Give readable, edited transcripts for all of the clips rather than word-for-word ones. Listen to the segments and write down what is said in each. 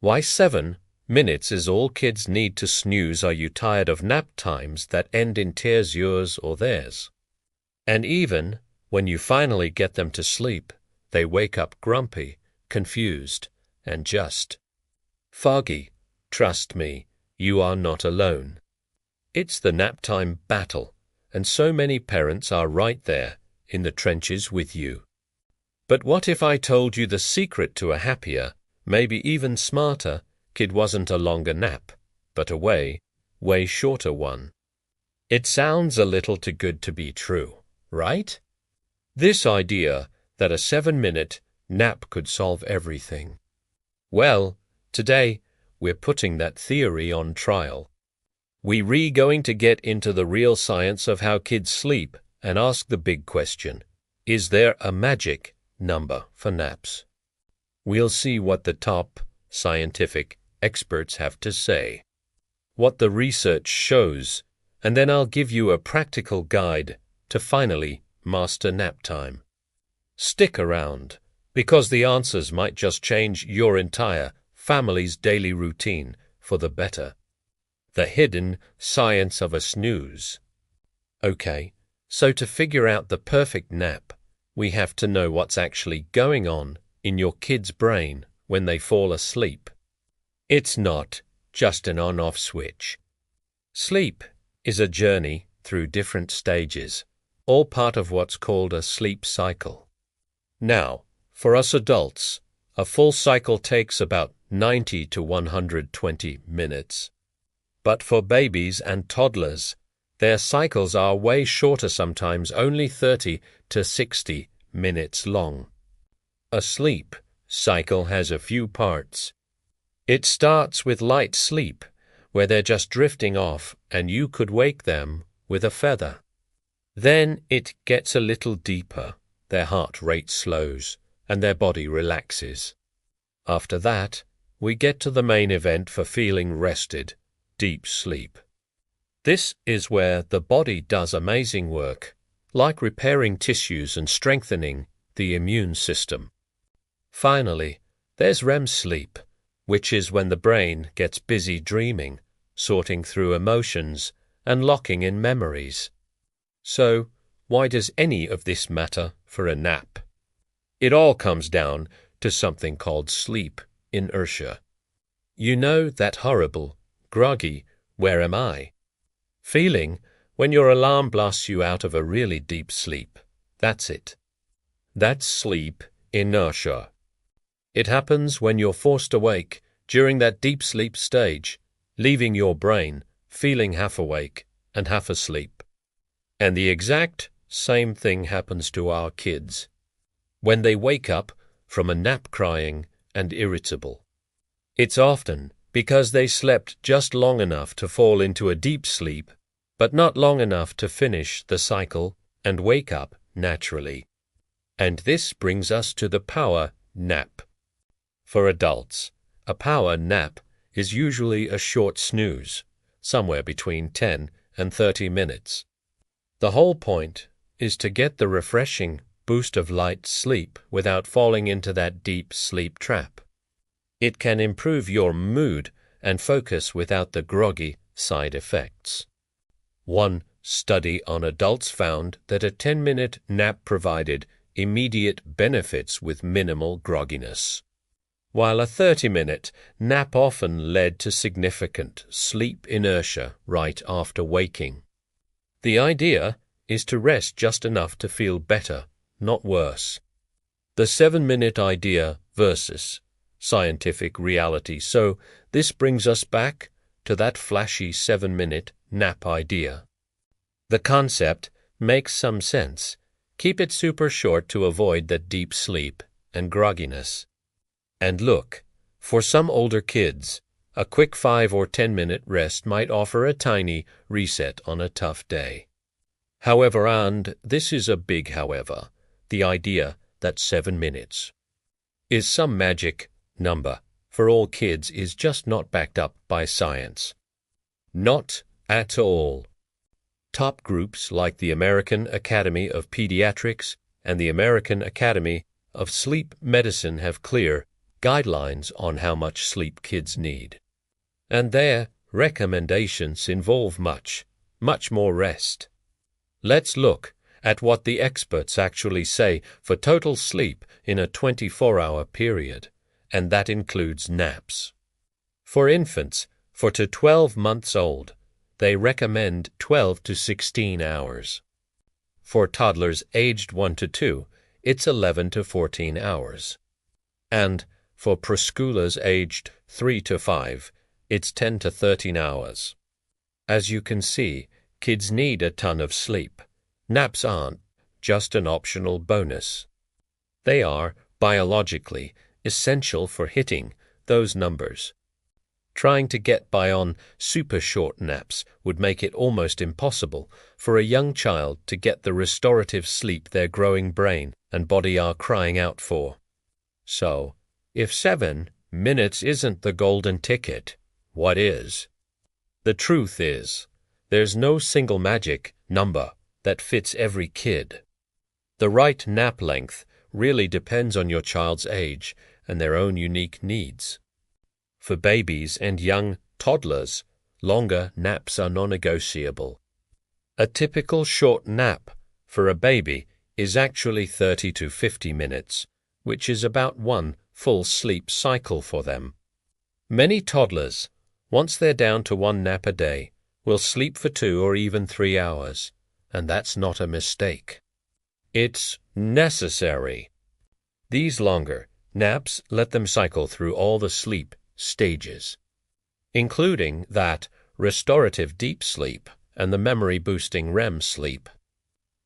Why 7 minutes is all kids need to snooze? Are you tired of nap times that end in tears, yours or theirs? And even when you finally get them to sleep, they wake up grumpy, confused, and just foggy. Trust me, you are not alone. It's the nap time battle, and so many parents are right there in the trenches with you. But what if I told you the secret to a happier, maybe even smarter, kid wasn't a longer nap, but a way shorter one? It sounds a little too good to be true, right? This idea that a 7-minute nap could solve everything. Well, today we're putting that theory on trial. We're going to get into the real science of how kids sleep and ask the big question, is there a magic number for naps? We'll see what the top scientific experts have to say, what the research shows, and then I'll give you a practical guide to finally master nap time. Stick around, because the answers might just change your entire family's daily routine for the better. The hidden science of a snooze. Okay, so to figure out the perfect nap, we have to know what's actually going on in your kid's brain when they fall asleep. It's not just an on-off switch. Sleep is a journey through different stages, all part of what's called a sleep cycle. Now, for us adults, a full cycle takes about 90 to 120 minutes. But for babies and toddlers, their cycles are way shorter, sometimes only 30 to 60 minutes long. A sleep cycle has a few parts. It starts with light sleep, where they're just drifting off and you could wake them with a feather. Then it gets a little deeper. Their heart rate slows and their body relaxes. After that, we get to the main event for feeling rested, deep sleep. This is where the body does amazing work, like repairing tissues and strengthening the immune system. Finally, there's REM sleep, which is when the brain gets busy dreaming, sorting through emotions, and locking in memories. So, why does any of this matter for a nap? It all comes down to something called sleep inertia. You know that horrible, groggy, where am I? Feeling when your alarm blasts you out of a really deep sleep. That's it. That's sleep inertia. It happens when you're forced awake during that deep sleep stage, leaving your brain feeling half awake and half asleep. And the exact same thing happens to our kids when they wake up from a nap crying and irritable. It's often because they slept just long enough to fall into a deep sleep, but not long enough to finish the cycle and wake up naturally. And this brings us to the power nap. For adults, a power nap is usually a short snooze, somewhere between 10 and 30 minutes. The whole point is to get the refreshing boost of light sleep without falling into that deep sleep trap. It can improve your mood and focus without the groggy side effects. One study on adults found that a 10-minute nap provided immediate benefits with minimal grogginess, while a 30-minute nap often led to significant sleep inertia right after waking. The idea is to rest just enough to feel better, not worse. The 7-minute idea versus scientific reality. So this brings us back to that flashy 7-minute nap idea. The concept makes some sense. Keep it super short to avoid that deep sleep and grogginess. And look, for some older kids, a quick 5 or 10-minute rest might offer a tiny reset on a tough day. However, and this is a big however, the idea that 7 minutes is some magic number for all kids is just not backed up by science. Not at all. Top groups like the American Academy of Pediatrics and the American Academy of Sleep Medicine have clear guidelines on how much sleep kids need. And their recommendations involve much more rest. Let's look at what the experts actually say for total sleep in a 24-hour period, and that includes naps. For infants 4 to 12 months old, they recommend 12 to 16 hours. For toddlers aged 1 to 2, it's 11 to 14 hours. And for preschoolers aged 3 to 5, it's 10 to 13 hours. As you can see, kids need a ton of sleep. Naps aren't just an optional bonus. They are, biologically, essential for hitting those numbers. Trying to get by on super short naps would make it almost impossible for a young child to get the restorative sleep their growing brain and body are crying out for. So, if 7 minutes isn't the golden ticket, what is? The truth is, there's no single magic number that fits every kid. The right nap length really depends on your child's age and their own unique needs. For babies and young toddlers, longer naps are non-negotiable. A typical short nap for a baby is actually 30 to 50 minutes, which is about 1 full sleep cycle for them. Many toddlers, once they're down to 1 nap a day, will sleep for 2 or even 3 hours, and that's not a mistake. It's necessary. These longer naps let them cycle through all the sleep stages, including that restorative deep sleep and the memory-boosting REM sleep.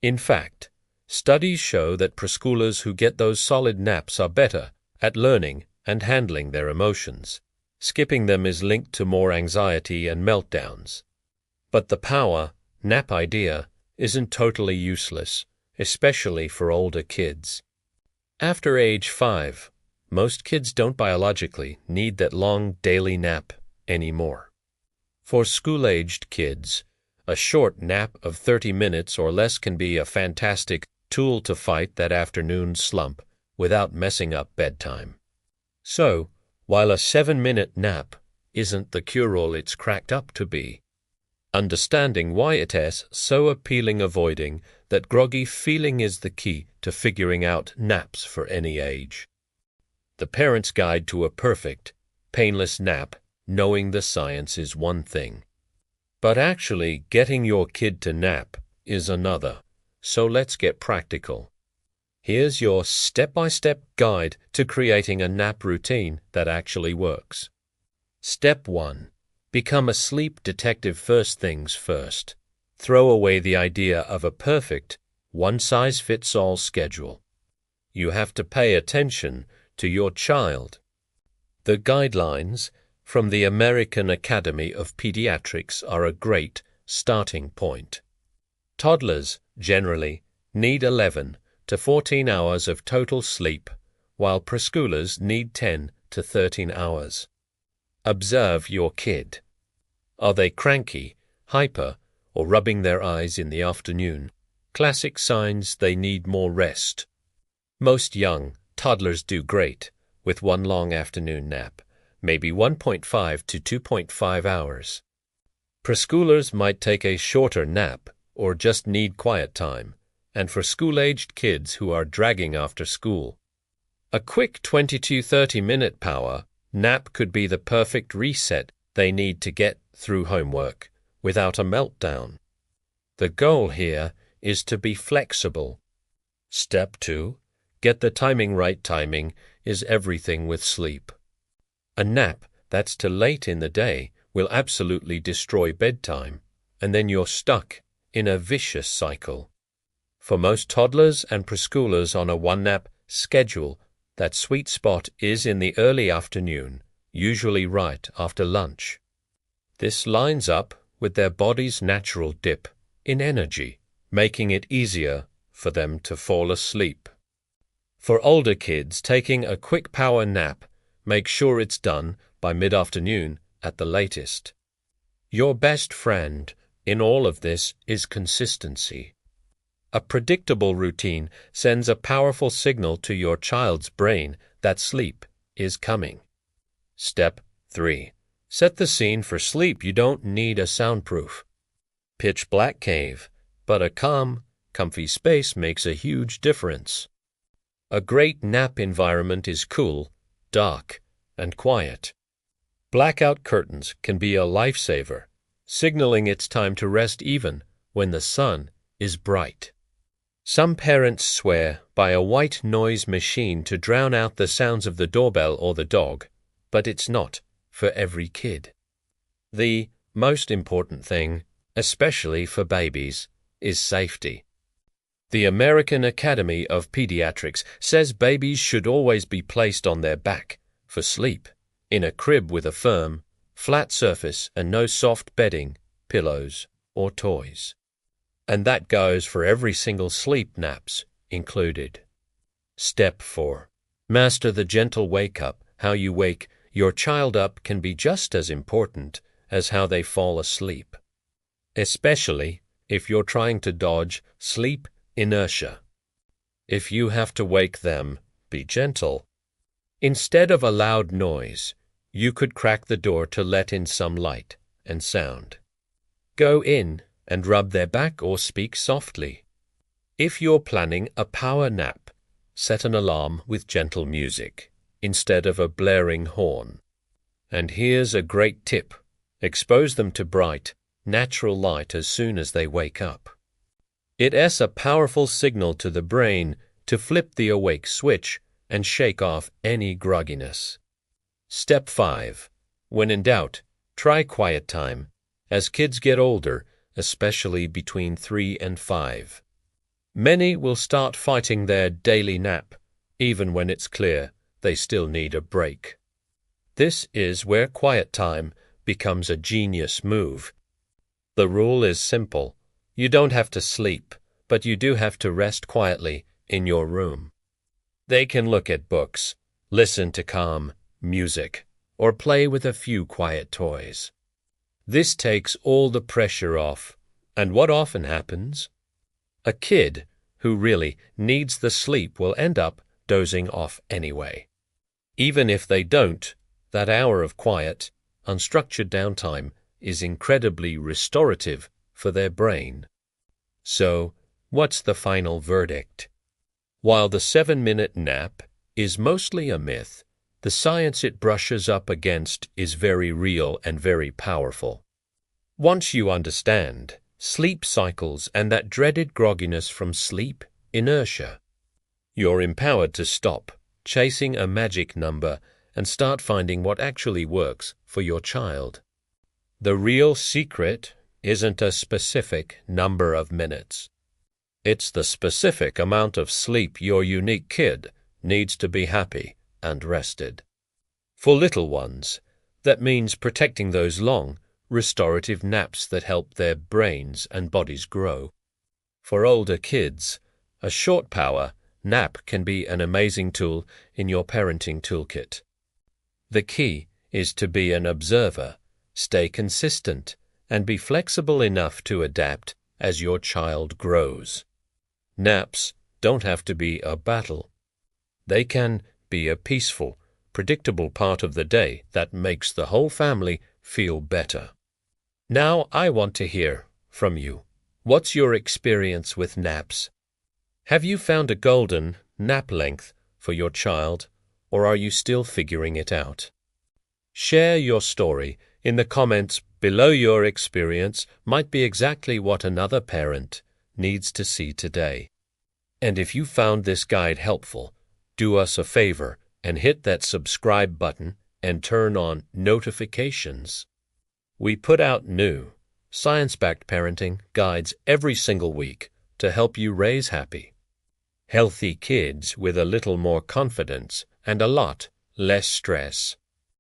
In fact, studies show that preschoolers who get those solid naps are better at learning and handling their emotions. Skipping them is linked to more anxiety and meltdowns. But the power nap idea isn't totally useless, especially for older kids. After age 5, most kids don't biologically need that long daily nap anymore. For school-aged kids, a short nap of 30 minutes or less can be a fantastic tool to fight that afternoon slump without messing up bedtime. So, while a 7-minute nap isn't the cure-all it's cracked up to be, understanding why it is so appealing avoiding that groggy feeling is the key to figuring out naps for any age. The Parent's Guide to a Perfect, Painless Nap, knowing the science is one thing. But actually getting your kid to nap is another. So let's get practical. Here's your step-by-step guide to creating a nap routine that actually works. Step 1. Become a sleep detective first things first. Throw away the idea of a perfect, one-size-fits-all schedule. You have to pay attention to your child. The guidelines from the American Academy of Pediatrics are a great starting point. Toddlers, generally, need 11 to 14 hours of total sleep, while preschoolers need 10 to 13 hours. Observe your kid. Are they cranky, hyper, or rubbing their eyes in the afternoon? Classic signs they need more rest. Most young toddlers do great with 1 long afternoon nap, maybe 1.5 to 2.5 hours. Preschoolers might take a shorter nap or just need quiet time, and for school-aged kids who are dragging after school, a quick 20 to 30-minute power nap could be the perfect reset they need to get through homework without a meltdown. The goal here is to be flexible. Step 2. Get the timing right. Timing is everything with sleep. A nap that's too late in the day will absolutely destroy bedtime, and then you're stuck in a vicious cycle. For most toddlers and preschoolers on a 1-nap schedule, that sweet spot is in the early afternoon, usually right after lunch. This lines up with their body's natural dip in energy, making it easier for them to fall asleep. For older kids, taking a quick power nap, make sure it's done by mid-afternoon at the latest. Your best friend in all of this is consistency. A predictable routine sends a powerful signal to your child's brain that sleep is coming. Step 3. Set the scene for sleep. You don't need a soundproof, pitch black cave, but a calm, comfy space makes a huge difference. A great nap environment is cool, dark, and quiet. Blackout curtains can be a lifesaver, signaling it's time to rest even when the sun is bright. Some parents swear by a white noise machine to drown out the sounds of the doorbell or the dog, but it's not for every kid. The most important thing, especially for babies, is safety. The American Academy of Pediatrics says babies should always be placed on their back for sleep, in a crib with a firm, flat surface and no soft bedding, pillows, or toys. And that goes for every single sleep naps included. Step 4. Master the gentle wake-up. How you wake your child up can be just as important as how they fall asleep, especially if you're trying to dodge sleep inertia. If you have to wake them, be gentle. Instead of a loud noise, you could crack the door to let in some light and sound. Go in and rub their back or speak softly. If you're planning a power nap, set an alarm with gentle music instead of a blaring horn. And here's a great tip. Expose them to bright, natural light as soon as they wake up. It's a powerful signal to the brain to flip the awake switch and shake off any grogginess. Step 5. When in doubt, try quiet time. As kids get older, especially between 3 and 5, many will start fighting their daily nap, even when it's clear they still need a break. This is where quiet time becomes a genius move. The rule is simple. You don't have to sleep, but you do have to rest quietly in your room. They can look at books, listen to calm music, or play with a few quiet toys. This takes all the pressure off, and what often happens? A kid who really needs the sleep will end up dozing off anyway. Even if they don't, that hour of quiet, unstructured downtime is incredibly restorative for their brain. So, what's the final verdict? While the 7-minute nap is mostly a myth, the science it brushes up against is very real and very powerful. Once you understand sleep cycles and that dreaded grogginess from sleep inertia, you're empowered to stop chasing a magic number and start finding what actually works for your child. The real secret isn't a specific number of minutes. It's the specific amount of sleep your unique kid needs to be happy and rested. For little ones, that means protecting those long, restorative naps that help their brains and bodies grow. For older kids, a short power nap can be an amazing tool in your parenting toolkit. The key is to be an observer, stay consistent, and be flexible enough to adapt as your child grows. Naps don't have to be a battle. They can be a peaceful, predictable part of the day that makes the whole family feel better. Now I want to hear from you. What's your experience with naps? Have you found a golden nap length for your child, or are you still figuring it out? Share your story in the comments below. Your experience might be exactly what another parent needs to see today. And if you found this guide helpful, do us a favor and hit that subscribe button and turn on notifications. We put out new, science-backed parenting guides every single week to help you raise happy, healthy kids with a little more confidence and a lot less stress.